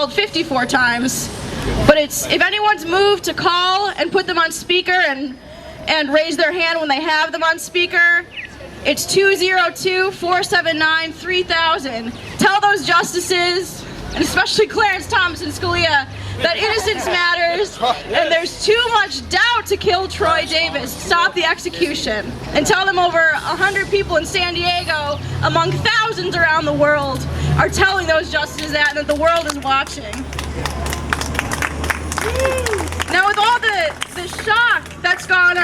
called 54 times. But it's, if anyone's moved to call and put them on speaker and raise their hand when they have them on speaker, it's 202-479-3000. Tell those justices, and especially Clarence Thomas and Scalia, that innocence matters, and there's too much doubt to kill Troy Davis. Stop the execution. And tell them over 100 people in San Diego, among thousands around the world, are telling those justices that, and that the world is watching. Now, with all the shock that's gone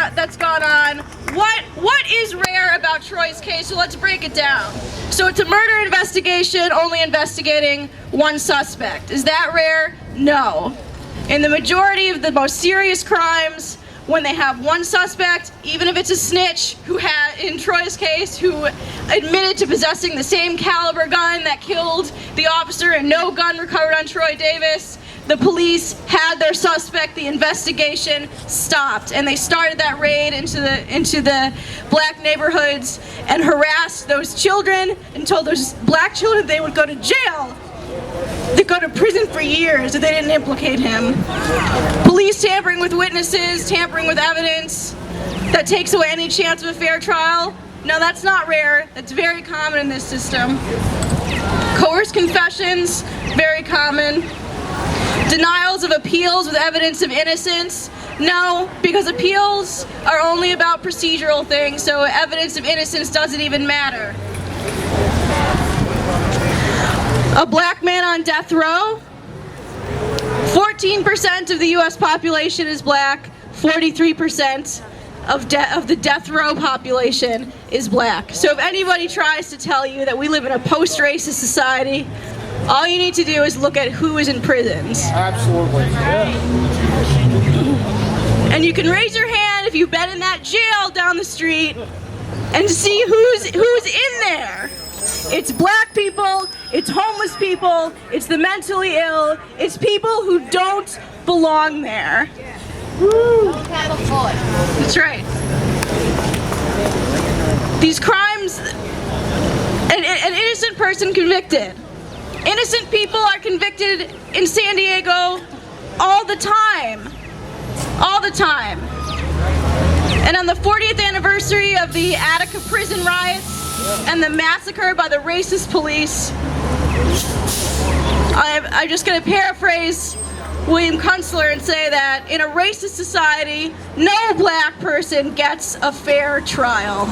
on, what is rare about Troy's case? So let's break it down. So it's a murder investigation, only investigating one suspect. Is that rare? No. In the majority of the most serious crimes, when they have one suspect, even if it's a snitch, who had, in Troy's case, who admitted to possessing the same caliber gun that killed the officer and no gun recovered on Troy Davis, the police had their suspect, the investigation stopped, and they started that raid into the black neighborhoods and harassed those children and told those black children they would go to jail. They'd go to prison for years if they didn't implicate him. Police tampering with witnesses, tampering with evidence, that takes away any chance of a fair trial. No, that's not rare. That's very common in this system. Coerced confessions, very common. Denials of appeals with evidence of innocence. No, because appeals are only about procedural things, so evidence of innocence doesn't even matter. A black man on death row. 14% of the US population is black. 43% of the death row population is black. So if anybody tries to tell you that we live in a post-racist society, all you need to do is look at who is in prisons. Absolutely. And you can raise your hand if you've been in that jail down the street and see who's in there. It's black people, it's homeless people, it's the mentally ill, it's people who don't belong there. Woo. That's right. These crimes, an innocent person convicted. Innocent people are convicted in San Diego all the time. All the time. And on the 40th anniversary of the Attica prison riots and the massacre by the racist police, I'm just going to paraphrase William Kunstler and say that in a racist society, no black person gets a fair trial.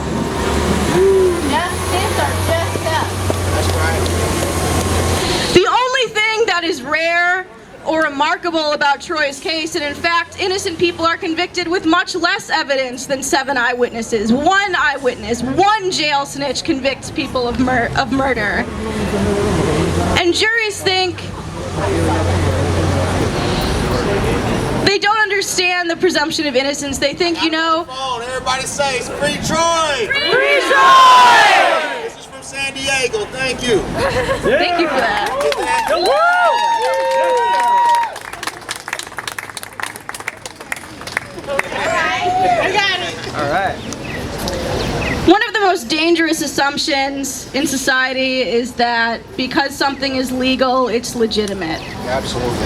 That's right. The only thing that is rare or remarkable about Troy's case, and in fact, innocent people are convicted with much less evidence than 7 eyewitnesses. 1 eyewitness, 1 jail snitch convicts people of murder. And juries think they don't understand the presumption of innocence. They think, you know... Everybody say, free Troy! Free Troy! This is from San Diego. Thank you. Thank you for that. All right. One of the most dangerous assumptions in society is that because something is legal, it's legitimate. Absolutely.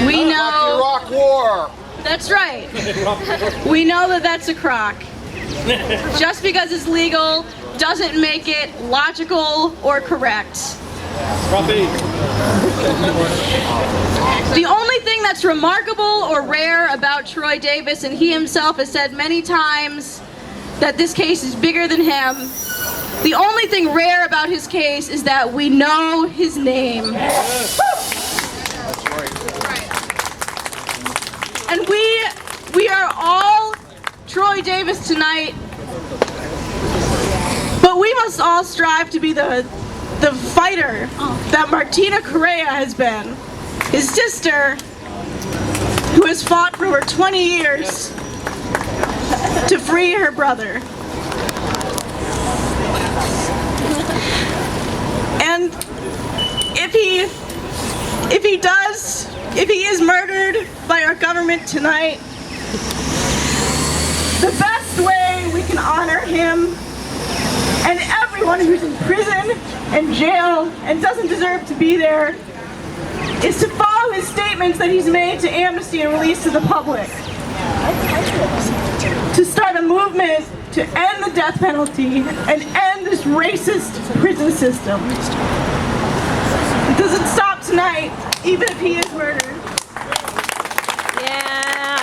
We know... Iraq War. That's right. We know that that's a crock. Just because it's legal doesn't make it logical or correct. The only thing that's remarkable or rare about Troy Davis, and he himself has said many times that this case is bigger than him, the only thing rare about his case is that we know his name. That's right. And we are all Troy Davis tonight, but we must all strive to be the fighter that Martina Correa has been, his sister, who has fought for over 20 years to free her brother. And if he is murdered by our government tonight, the best way we can honor him and everyone who's in prison and jail and doesn't deserve to be there is to follow his statements that he's made to Amnesty and release to the public. To start a movement to end the death penalty and end this racist prison system. It doesn't stop tonight, even if he is murdered. Yeah.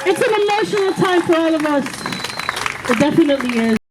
It's an emotional time for all of us. It definitely is.